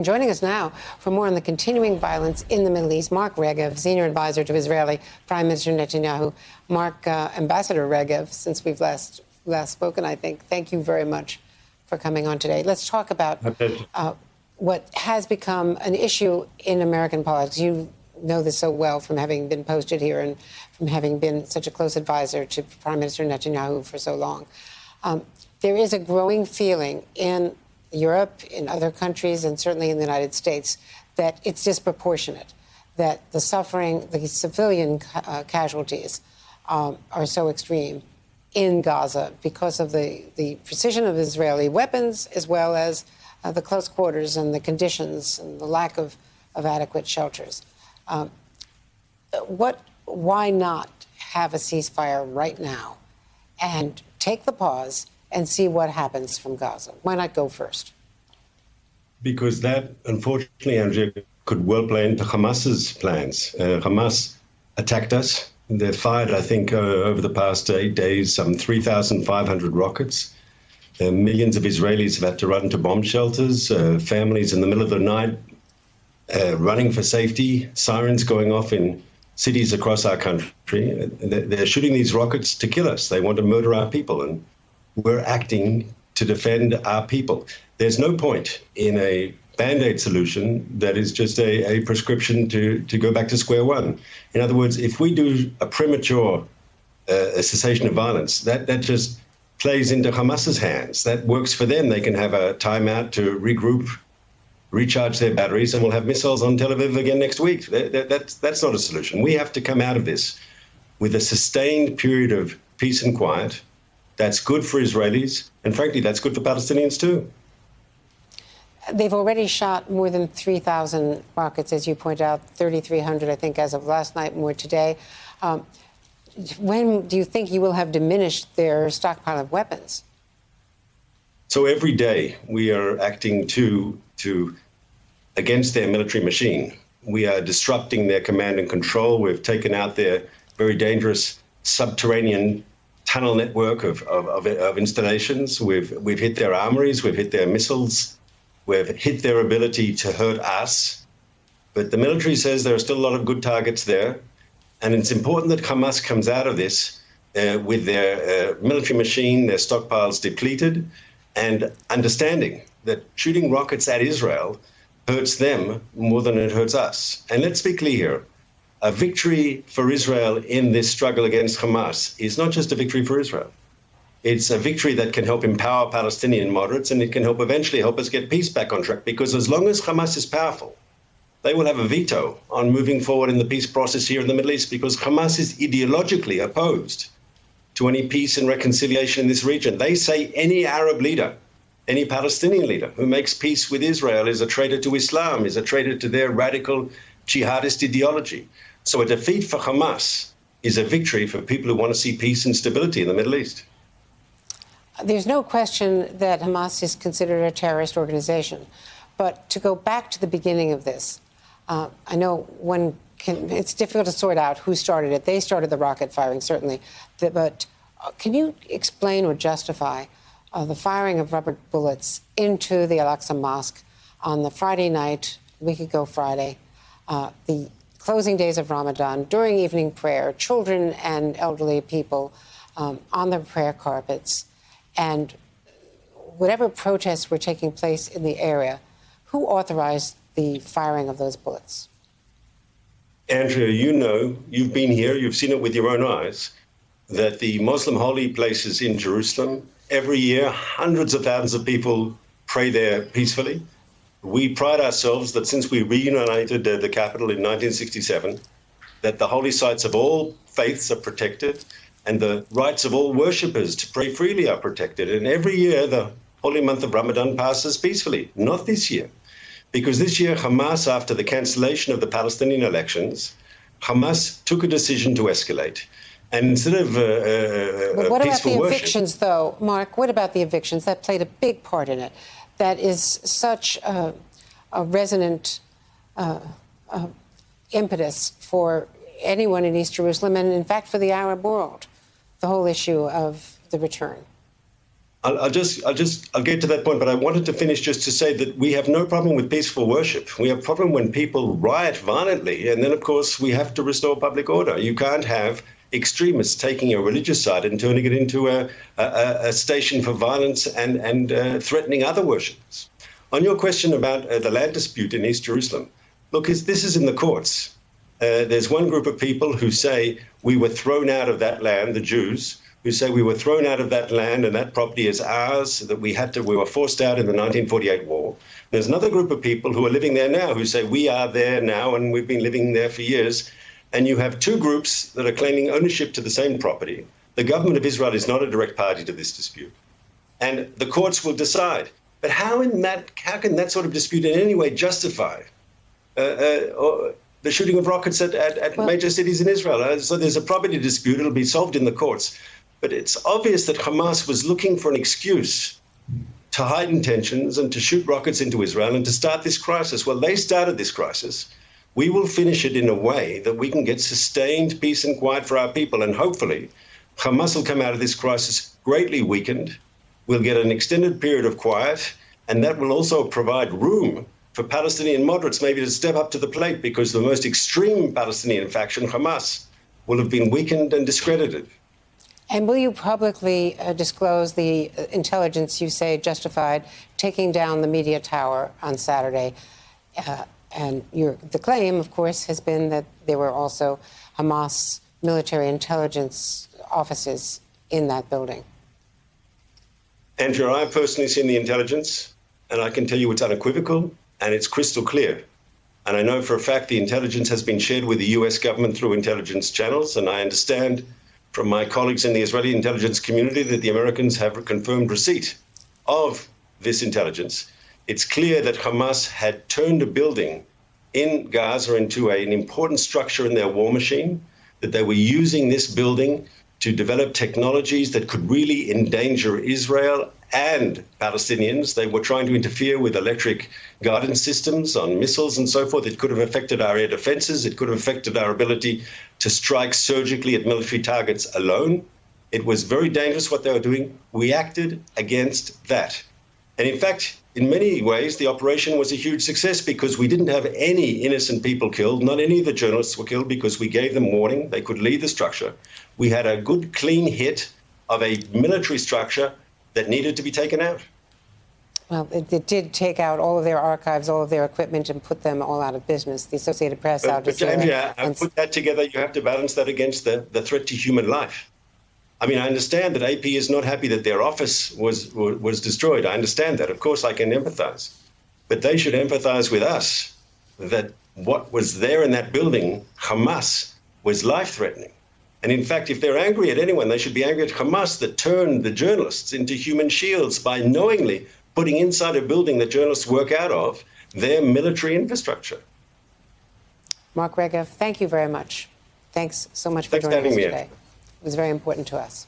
Joining us now for more on the continuing violence in the Middle East, Mark Regev, senior advisor to Israeli Prime Minister Netanyahu. Mark, Ambassador Regev, since we've last spoken, I think, thank you very much for coming on today. Let's talk about what has become an issue in American politics. You know this so well from having been posted here and from having been such a close advisor to Prime Minister Netanyahu for so long. There is a growing feeling in Europe, in other countries, and certainly in the United States, that it's disproportionate, that the suffering, the civilian casualties are so extreme in Gaza because of the precision of Israeli weapons, as well as the close quarters and the conditions and the lack of adequate shelters. Why not have a ceasefire right now and take the pause and see what happens from Gaza? Why not go first? Because that, unfortunately, Andrea, could well play into Hamas's plans. Hamas attacked us. They fired, I think, over the past 8 days, some 3,500 rockets. Millions of Israelis have had to run to bomb shelters, families in the middle of the night running for safety, sirens going off in cities across our country. They're shooting these rockets to kill us. They want to murder our people, and we're acting to defend our people. There's no point in a Band-Aid solution that is just a prescription to go back to square one. In other words, if we do a premature cessation of violence, that just plays into Hamas's hands. That works for them. They can have a timeout to regroup, recharge their batteries, and we'll have missiles on Tel Aviv again next week. That's not a solution. We have to come out of this with a sustained period of peace and quiet. That's good for Israelis, and frankly, that's good for Palestinians too. They've already shot more than 3,000 rockets, as you point out, 3,300, I think, as of last night, more today. When do you think you will have diminished their stockpile of weapons? So every day we are acting against their military machine. We are disrupting their command and control. We've taken out their very dangerous subterranean tunnel network of installations. We've hit their armories. We've hit their missiles. We've hit their ability to hurt us. But the military says there are still a lot of good targets there. And it's important that Hamas comes out of this with their military machine, their stockpiles depleted, and understanding that shooting rockets at Israel hurts them more than it hurts us. And let's be clear here. A victory for Israel in this struggle against Hamas is not just a victory for Israel. It's a victory that can help empower Palestinian moderates, and it can eventually help us get peace back on track. Because as long as Hamas is powerful, they will have a veto on moving forward in the peace process here in the Middle East, because Hamas is ideologically opposed to any peace and reconciliation in this region. They say any Arab leader, any Palestinian leader who makes peace with Israel is a traitor to Islam, is a traitor to their radical jihadist ideology. So a defeat for Hamas is a victory for people who want to see peace and stability in the Middle East. There's no question that Hamas is considered a terrorist organization. But to go back to the beginning of this, I know it's difficult to sort out who started it. They started the rocket firing, certainly. But can you explain or justify the firing of rubber bullets into the Al-Aqsa Mosque on the Friday night, a week ago Friday, the closing days of Ramadan, during evening prayer, children and elderly people on the prayer carpets, and whatever protests were taking place in the area? Who authorized the firing of those bullets? Andrea, you know, you've been here, you've seen it with your own eyes, that the Muslim holy places in Jerusalem, every year, hundreds of thousands of people pray there peacefully. We pride ourselves that since we reunited the capital in 1967, that the holy sites of all faiths are protected and the rights of all worshippers to pray freely are protected. And every year, the holy month of Ramadan passes peacefully. Not this year. Because this year, Hamas, after the cancellation of the Palestinian elections, Hamas took a decision to escalate. And instead of but what about the evictions, though, Mark? What about the evictions? That played a big part in it. That is such a resonant impetus for anyone in East Jerusalem and, in fact, for the Arab world, the whole issue of the return. I'll get to that point, but I wanted to finish just to say that we have no problem with peaceful worship. We have a problem when people riot violently, and then, of course, we have to restore public order. You can't have extremists taking a religious site and turning it into a station for violence and threatening other worshippers. On your question about the land dispute in East Jerusalem, look, this is in the courts. There's one group of people who say we were thrown out of that land, the Jews, who say we were thrown out of that land and that property is ours, that we were forced out in the 1948 war. There's another group of people who are living there now who say we are there now and we've been living there for years. And you have two groups that are claiming ownership to the same property. The government of Israel is not a direct party to this dispute. And the courts will decide. But how can that sort of dispute in any way justify the shooting of rockets at major cities in Israel? So there's a property dispute. It'll be solved in the courts. But it's obvious that Hamas was looking for an excuse to heighten tensions and to shoot rockets into Israel and to start this crisis. Well, they started this crisis. We will finish it in a way that we can get sustained peace and quiet for our people. And hopefully, Hamas will come out of this crisis greatly weakened. We'll get an extended period of quiet. And that will also provide room for Palestinian moderates maybe to step up to the plate, because the most extreme Palestinian faction, Hamas, will have been weakened and discredited. And will you publicly disclose the intelligence you say justified taking down the media tower on Saturday? And the claim, of course, has been that there were also Hamas military intelligence offices in that building. Andrea, I've personally seen the intelligence, and I can tell you it's unequivocal and it's crystal clear. And I know for a fact the intelligence has been shared with the US government through intelligence channels, and I understand from my colleagues in the Israeli intelligence community that the Americans have confirmed receipt of this intelligence. It's clear that Hamas had turned a building in Gaza into an important structure in their war machine, that they were using this building to develop technologies that could really endanger Israel and Palestinians. They were trying to interfere with electric guidance systems on missiles and so forth. It could have affected our air defenses. It could have affected our ability to strike surgically at military targets alone. It was very dangerous what they were doing. We acted against that. And in fact, in many ways, the operation was a huge success because we didn't have any innocent people killed. Not any of the journalists were killed because we gave them warning. They could leave the structure. We had a good, clean hit of a military structure that needed to be taken out. Well, it did take out all of their archives, all of their equipment, and put them all out of business. The Associated Press, Al Jazeera. But James, put that together, you have to balance that against the threat to human life. I mean, I understand that AP is not happy that their office was destroyed. I understand that. Of course, I can empathize. But they should empathize with us that what was there in that building, Hamas, was life-threatening. And in fact, if they're angry at anyone, they should be angry at Hamas that turned the journalists into human shields by knowingly putting inside a building that journalists work out of their military infrastructure. Mark Regev, thank you very much. Thanks so much for joining us today. It was very important to us.